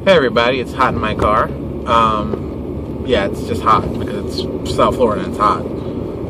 Hey everybody, it's hot in my car. Yeah, it's just hot because it's South Florida and it's hot.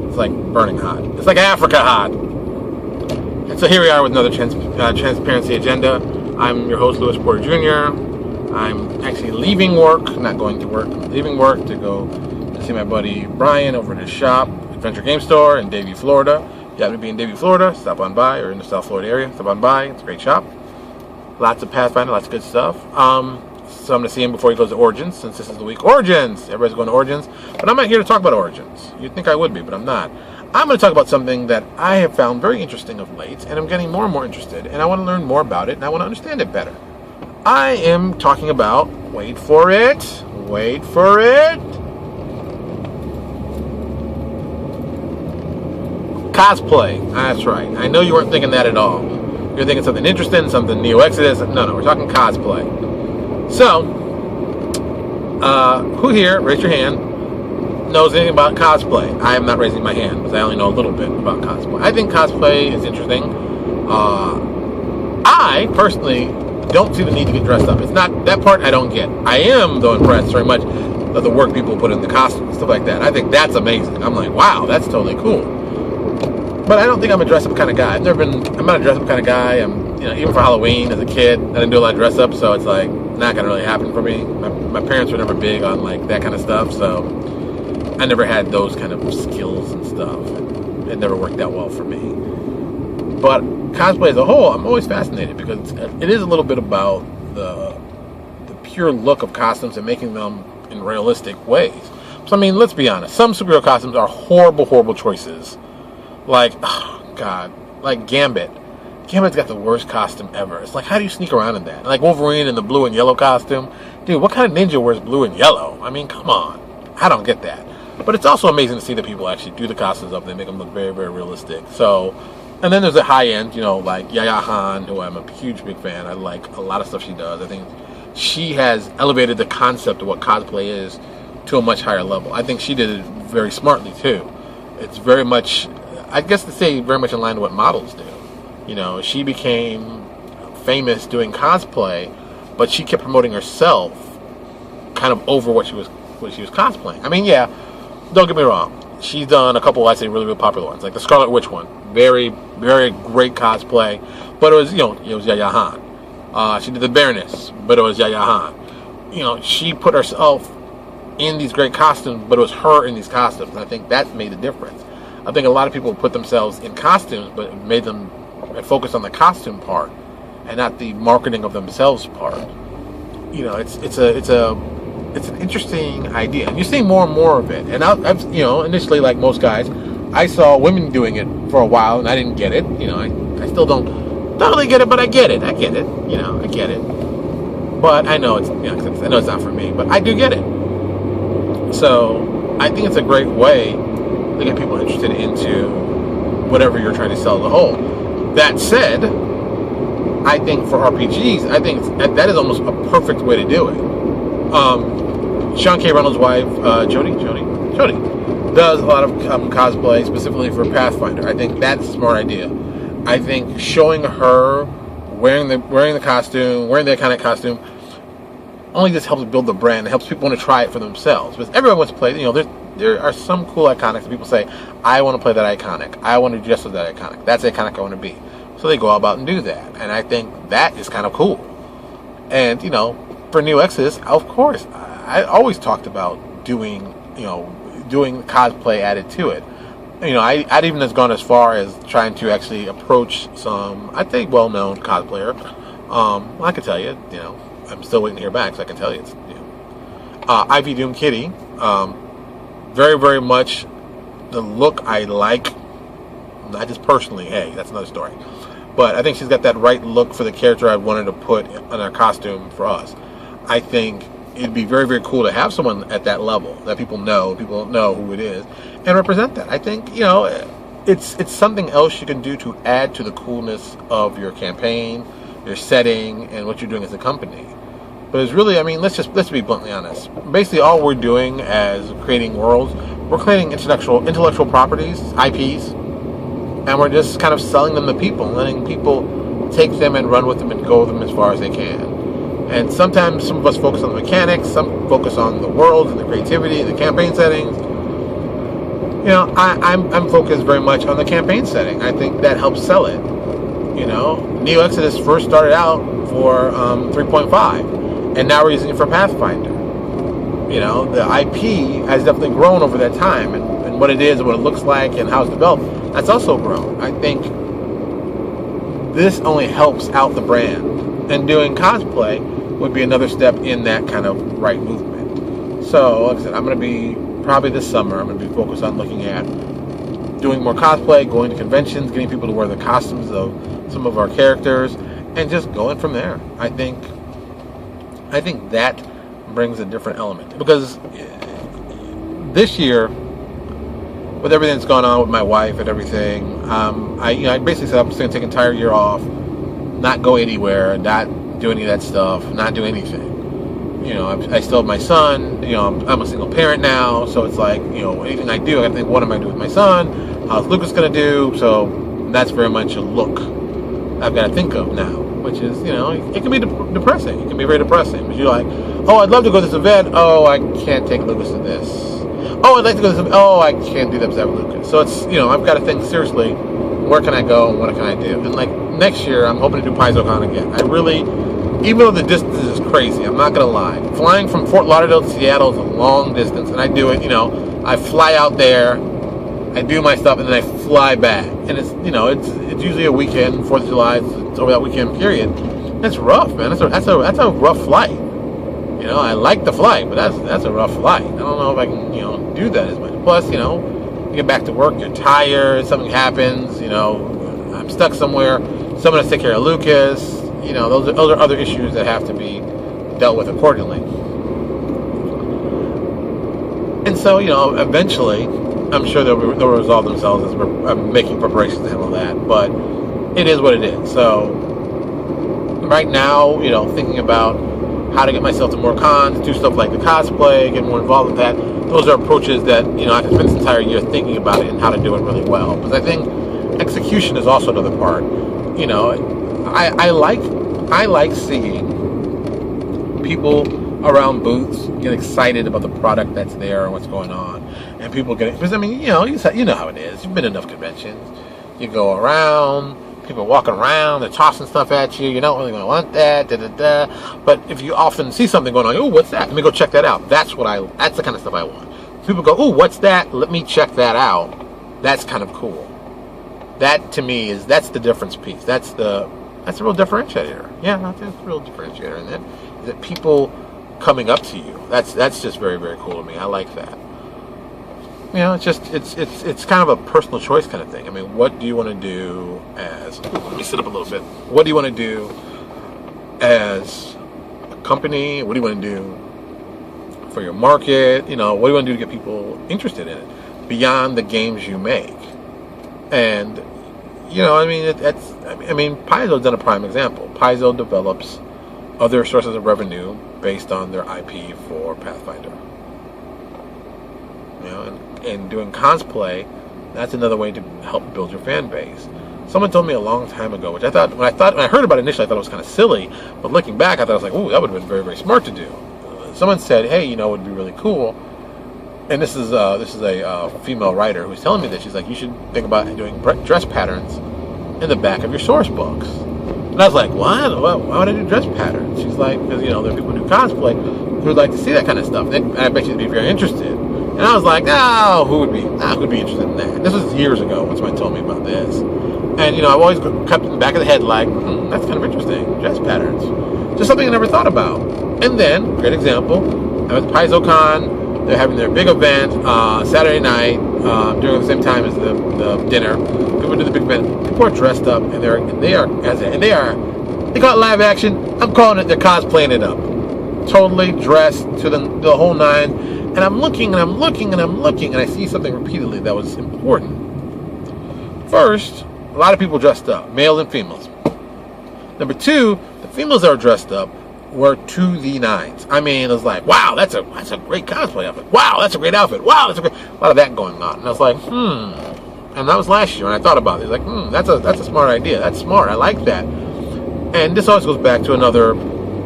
It's like burning hot. It's like Africa hot. And so here we are with another transparency agenda. I'm your host, Louis Porter Jr. I'm actually leaving work, not going to work, leaving work to go see my buddy Brian over at his shop, Adventure Game Store in Davie, Florida. If you happen to be in Davie, Florida, stop on by, or in the South Florida area, stop on by. It's a great shop. Lots of Pathfinder, lots of good stuff. So I'm going to see him before he goes to Origins, since this is the week. Origins! Everybody's going to Origins. But I'm not here to talk about Origins. You'd think I would be, but I'm not. I'm going to talk about something that I have found very interesting of late, and I'm getting more and more interested, and I want to learn more about it, and I want to understand it better. I am talking about, wait for it, cosplay. That's right. I know you weren't thinking that at all. You're thinking something interesting, something Neo-Exodus. No, we're talking cosplay. So, who here, raise your hand, knows anything about cosplay? I am not raising my hand because I only know a little bit about cosplay. I think cosplay is interesting. I personally don't see the need to get dressed up. It's not that part I don't get. I am though impressed very much of the work people put in the costumes, stuff like that. I think that's amazing. I'm like, wow, that's totally cool. But I don't think I'm a dress up kind of guy. I'm not a dress up kind of guy. Even for Halloween as a kid, I didn't do a lot of dress up, so it's like not gonna really happen for me. My parents were never big on like that kind of stuff, so I never had those kind of skills and stuff. It never worked out well for me. But cosplay as a whole, I'm always fascinated because it is a little bit about the pure look of costumes and making them in realistic ways. So I mean, let's be honest. Some superhero costumes are horrible choices. Like, oh God, like Gambit. Gambit's got the worst costume ever. It's like, how do you sneak around in that? Like Wolverine in the blue and yellow costume. Dude, what kind of ninja wears blue and yellow? I mean, come on. I don't get that. But it's also amazing to see that people actually do the costumes up. They make them look very, very realistic. So, and then there's the high end, like Yaya Han, who I'm a huge, big fan. I like a lot of stuff she does. I think she has elevated the concept of what cosplay is to a much higher level. I think she did it very smartly, too. It's very much, I guess to say, very much in line with what models do. She became famous doing cosplay, but she kept promoting herself kind of over what she was cosplaying. I mean, yeah, don't get me wrong. She's done a couple, I'd say, really, really popular ones, like the Scarlet Witch one. Very, very great cosplay, but it was, it was Yaya Han. She did the Baroness, but it was Yaya Han. She put herself in these great costumes, but it was her in these costumes, and I think that made a difference. I think a lot of people put themselves in costumes, but it made them focus on the costume part and not the marketing of themselves part. It's an interesting idea, and you're seeing more and more of it. And I've initially, like most guys, I saw women doing it for a while, and I didn't get it. I still don't totally get it, but I get it. I get it. I get it. But I know I know it's not for me, but I do get it. So I think it's a great way to get people interested into whatever you're trying to sell as a whole. That said, I think for RPGs, I think that is almost a perfect way to do it. Sean K. Reynolds' wife, Jody, does a lot of cosplay specifically for Pathfinder. I think that's a smart idea. I think showing her wearing the costume, wearing that kind of costume, only just helps build the brand. It helps people want to try it for themselves. Because everyone wants to play. There are some cool iconics that people say, I want to play that iconic. I want to dress as that iconic. That's the iconic I want to be. So they go about and do that. And I think that is kind of cool. And, for Neo-Exodus, of course, I always talked about doing cosplay added to it. I'd even have gone as far as trying to actually approach some, I think, well-known cosplayer. I can tell you, I'm still waiting to hear back, so I can tell you. It's, Ivy Doom Kitty. Very, very much the look I like. Not just personally, hey, that's another story. But I think she's got that right look for the character I wanted to put on her costume for us. I think it'd be very, very cool to have someone at that level that people know who it is, and represent that. I think, it's something else you can do to add to the coolness of your campaign, your setting, and what you're doing as a company. But it's really, let's be bluntly honest. Basically, all we're doing as creating worlds, we're creating intellectual properties, IPs, and we're just kind of selling them to people, letting people take them and run with them and go with them as far as they can. And sometimes some of us focus on the mechanics, some focus on the world and the creativity, the campaign settings. You know, I'm focused very much on the campaign setting. I think that helps sell it. You know, Neo Exodus first started out for 3.5, and now we're using it for Pathfinder. You know, the IP has definitely grown over that time, and what it is, and what it looks like, and how it's developed, that's also grown. I think this only helps out the brand, and doing cosplay would be another step in that kind of right movement. So, like I said, I'm going to be, probably this summer, I'm going to be focused on looking at doing more cosplay, going to conventions, getting people to wear the costumes of some of our characters, and just going from there. I think that brings a different element, because this year, with everything that's gone on with my wife and everything, I basically said I'm just going to take an entire year off, not go anywhere, not do any of that stuff, not do anything. You know, I still have my son. You know, I'm a single parent now, so it's like, you know, anything I do, I got to think, what am I doing with my son? How's Lucas going to do? So that's very much a look I've got to think of now, which is, you know, it can be depressing. It can be very depressing, because you're like, oh, I'd love to go to this event. Oh, I can't take Lucas to this. Oh, I'd like to go to this event. Oh, I can't do that because I have Lucas. So it's, you know, I've got to think seriously, where can I go and what can I do? And like next year, I'm hoping to do PaizoCon again. I really, even though the distance is crazy, I'm not going to lie. Flying from Fort Lauderdale to Seattle is a long distance, and I do it, you know, I fly out there, I do my stuff, and then I fly back. And it's, you know, it's usually a weekend, 4th of July, it's over that weekend period. It's rough, man. That's a rough flight. You know, I like the flight, but that's a rough flight. I don't know if I can, you know, do that as much. Plus, you know, you get back to work, you're tired, something happens, you know, I'm stuck somewhere, someone has to take care of Lucas. You know, those are other issues that have to be dealt with accordingly. And so, you know, eventually, I'm sure they'll resolve themselves as we're making preparations to handle that. But it is what it is. So right now, you know, thinking about how to get myself to more cons, do stuff like the cosplay, get more involved with that. Those are approaches that, you know, I spent this entire year thinking about it and how to do it really well. Because I think execution is also another part. You know, I like seeing people around booths get excited about the product that's there and what's going on, and people get it. Because I mean, you know how it is. You've been to enough conventions. You go around, people walking around, they're tossing stuff at you. You don't really want that, But if you often see something going on, oh, what's that? Let me go check that out. That's the kind of stuff I want. People go, oh, what's that? Let me check that out. That's kind of cool. That to me that's the difference piece. That's the real differentiator. Yeah, that's the real differentiator, and that people coming up to you. That's just very, very cool to me. I like that. You know, it's kind of a personal choice kind of thing. I mean, what do you want to do as? Let me sit up a little bit. What do you want to do as a company? What do you want to do for your market? You know, what do you want to do to get people interested in it beyond the games you make? And you know, I mean, Paizo's done a prime example. Paizo develops other sources of revenue based on their IP for Pathfinder. You know, and doing cosplay, that's another way to help build your fan base. Someone told me a long time ago, which when I heard about it initially, I thought it was kind of silly, but looking back, I thought I was like, ooh, that would have been very, very smart to do. Someone said, hey, you know, it would be really cool. And this is a female writer who's telling me that. She's like, you should think about doing dress patterns in the back of your source books. And I was like, what? Why would I do dress patterns? She's like, because, you know, there are people who do cosplay who would like to see that kind of stuff. And I bet you'd be very interested. And I was like, no, who would be interested in that? This was years ago when someone told me about this. And, you know, I've always kept in the back of the head like, that's kind of interesting, dress patterns. Just something I never thought about. And then, great example, I went to PaizoCon. They're having their big event Saturday night during the same time as the dinner. People do the big event. People are dressed up, and they call it live action. I'm calling it, they're cosplaying it up. Totally dressed to the whole nine. And I'm looking, and I see something repeatedly that was important. First, a lot of people dressed up, males and females. Number two, the females that are dressed up were to the nines. I mean, it was like, wow, that's a great cosplay outfit. Wow, that's a great outfit. Wow, a lot of that going on. And I was like, And that was last year, and I thought about it. It's like, that's a smart idea. That's smart. I like that. And this always goes back to another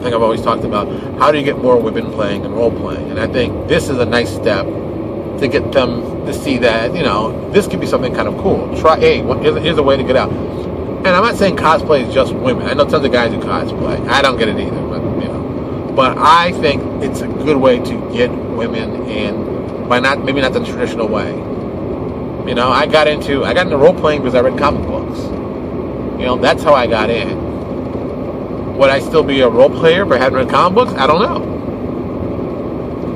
thing I've always talked about. How do you get more women playing and role playing? And I think this is a nice step to get them to see that, you know, this could be something kind of cool. Here's a way to get out. And I'm not saying cosplay is just women. I know tons of guys who cosplay. I don't get it either, but you know. But I think it's a good way to get women in by maybe not the traditional way. You know, I got into role playing because I read comic books. You know, that's how I got in. Would I still be a role player if I hadn't read comic books? I don't know.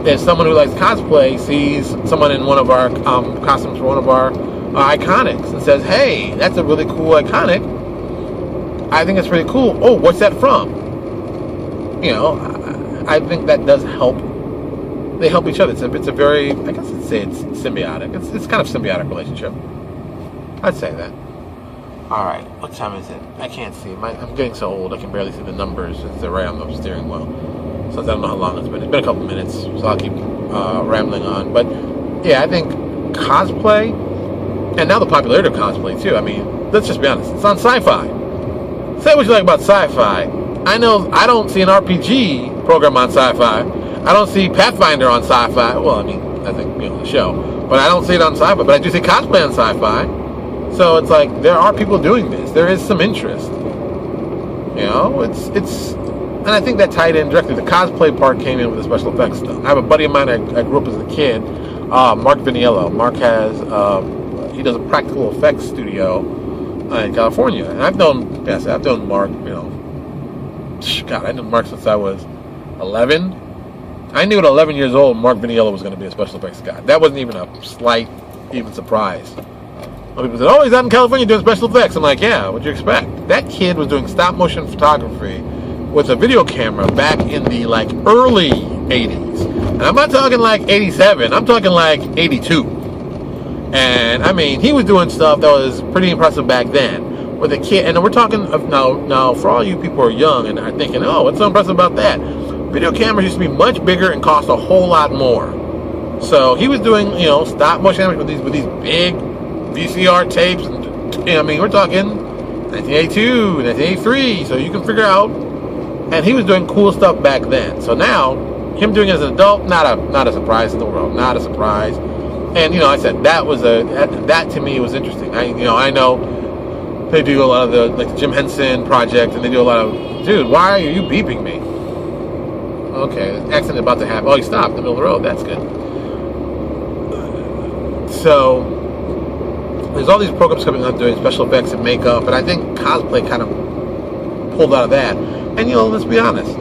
If someone who likes cosplay sees someone in one of our costumes for one of our iconics and says, hey, that's a really cool iconic, I think it's pretty cool. Oh, what's that from? You know, I think that does help. They help each other. It's a very, I guess I'd say it's symbiotic. It's kind of symbiotic relationship. I'd say that. All right, what time is it? I can't see. I'm getting so old I can barely see the numbers since they're right on the steering wheel. So I don't know how long it's been. It's been a couple minutes, so I'll keep rambling on. But yeah, I think cosplay, and now the popularity of cosplay too. I mean, let's just be honest. It's on sci-fi. Say what you like about sci-fi. I know I don't see an RPG program on sci-fi. I don't see Pathfinder on sci-fi. Well, I mean, I think, you know, the show. But I don't see it on sci-fi. But I do see cosplay on sci-fi. So it's like, there are people doing this. There is some interest. You know, and I think that tied in directly. The cosplay part came in with the special effects stuff. I have a buddy of mine I grew up as a kid, Mark Viniello. Mark has, he does a practical effects studio in California. And I've known Mark, you know, God, I knew Mark since I was 11. I knew at 11 years old Mark Viniello was going to be a special effects guy. That wasn't even a slight surprise. When people said, oh, he's out in California doing special effects. I'm like, yeah, what'd you expect? That kid was doing stop motion photography with a video camera back in the like early 80s. And I'm not talking like 87, I'm talking like 82. And I mean, he was doing stuff that was pretty impressive back then with a kid. And we're talking of now for all you people who are young and are thinking, oh, what's so impressive about that? Video cameras used to be much bigger and cost a whole lot more. So he was doing, you know, stop motion with these big VCR tapes. And, I mean, we're talking 1982, 1983. So you can figure out. And he was doing cool stuff back then. So now, him doing it as an adult, not a surprise in the world. Not a surprise. And, you know, I said, that to me was interesting. I know they do a lot of the Jim Henson project, and they do a lot of, dude, why are you beeping me? Okay, accident about to happen. Oh, he stopped in the middle of the road. That's good. So, there's all these programs coming up doing special effects and makeup, and I think cosplay kind of pulled out of that. And, you know, let's be honest.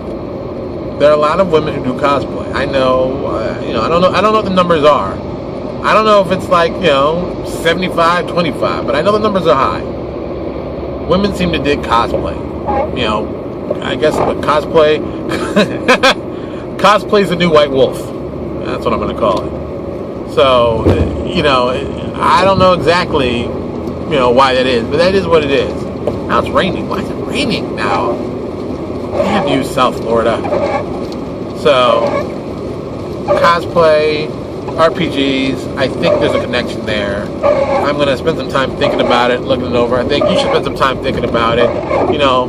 There are a lot of women who do cosplay. I know, you know, I don't know what the numbers are. I don't know if it's like, you know, 75-25, but I know the numbers are high. Women seem to dig cosplay. You know, I guess, but cosplay is the new white wolf. That's what I'm going to call it. So, you know, I don't know exactly, you know, why that is, but that is what it is. Now it's raining. Why is it raining now? Damn you, South Florida. So, cosplay, RPGs, I think there's a connection there. I'm going to spend some time thinking about it, looking it over. I think you should spend some time thinking about it. You know,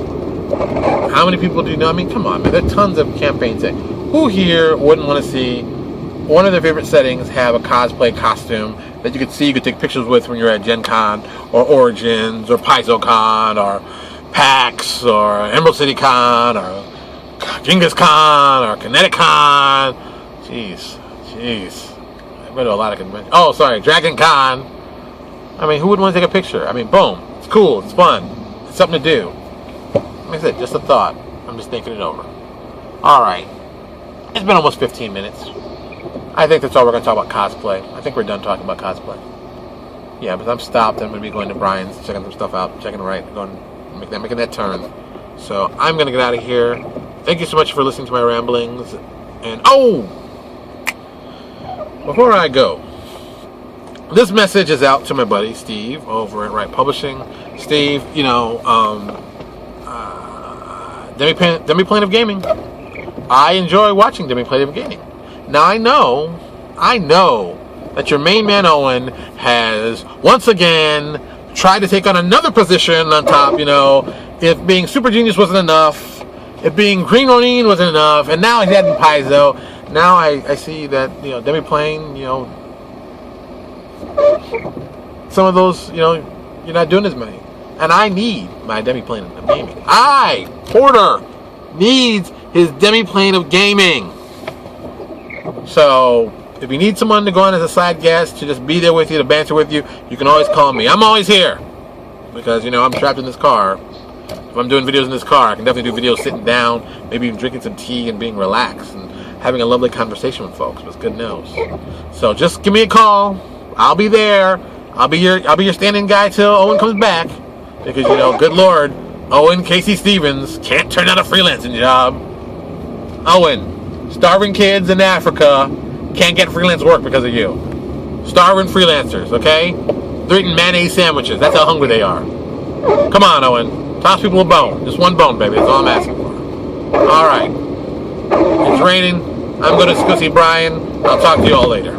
how many people do you know? I mean, come on, man. There are tons of campaigns. Who here wouldn't want to see one of their favorite settings have a cosplay costume that you could take pictures with when you're at Gen Con, or Origins, or PaizoCon, or PAX, or Emerald City Con, or Genghis Con, or Kinetic Con. Jeez. I've been to a lot of conventions. Oh, sorry, Dragon Con. I mean, who wouldn't want to take a picture? I mean, boom. It's cool. It's fun. It's something to do. Like I said, just a thought. I'm just thinking it over. All right. It's been almost 15 minutes. I think that's all we're going to talk about cosplay. I think we're done talking about cosplay. Yeah, but I'm stopped. I'm going to be going to Brian's, checking some stuff out, checking the right, making that turn. So I'm going to get out of here. Thank you so much for listening to my ramblings. And, before I go, this message is out to my buddy Steve over at Wright Publishing. Steve, you know, Demi Plaintive Gaming. I enjoy watching Demi Plaintive Gaming. Now I know that your main man Owen has once again tried to take on another position on top. You know, if being super genius wasn't enough, it being green onion wasn't enough, and now he's adding piezo. Now I see that, you know, demi-plane, you know, some of those, you know, you're not doing as many. And I need my demi-plane of gaming. Porter, needs his demi-plane of gaming. So, if you need someone to go on as a side guest, to just be there with you, to banter with you, you can always call me. I'm always here. Because, you know, I'm trapped in this car. If I'm doing videos in this car, I can definitely do videos sitting down, maybe even drinking some tea and being relaxed and having a lovely conversation with folks. It's good news. So just give me a call. I'll be there. I'll be your stand-in guy till Owen comes back. Because, you know, good Lord, Owen Casey Stevens can't turn down a freelancing job. Owen, starving kids in Africa can't get freelance work because of you. Starving freelancers, okay? They're eating mayonnaise sandwiches. That's how hungry they are. Come on, Owen. Toss people a bone. Just one bone, baby. That's all I'm asking for. All right. It's raining. I'm going to go see Brian. I'll talk to you all later.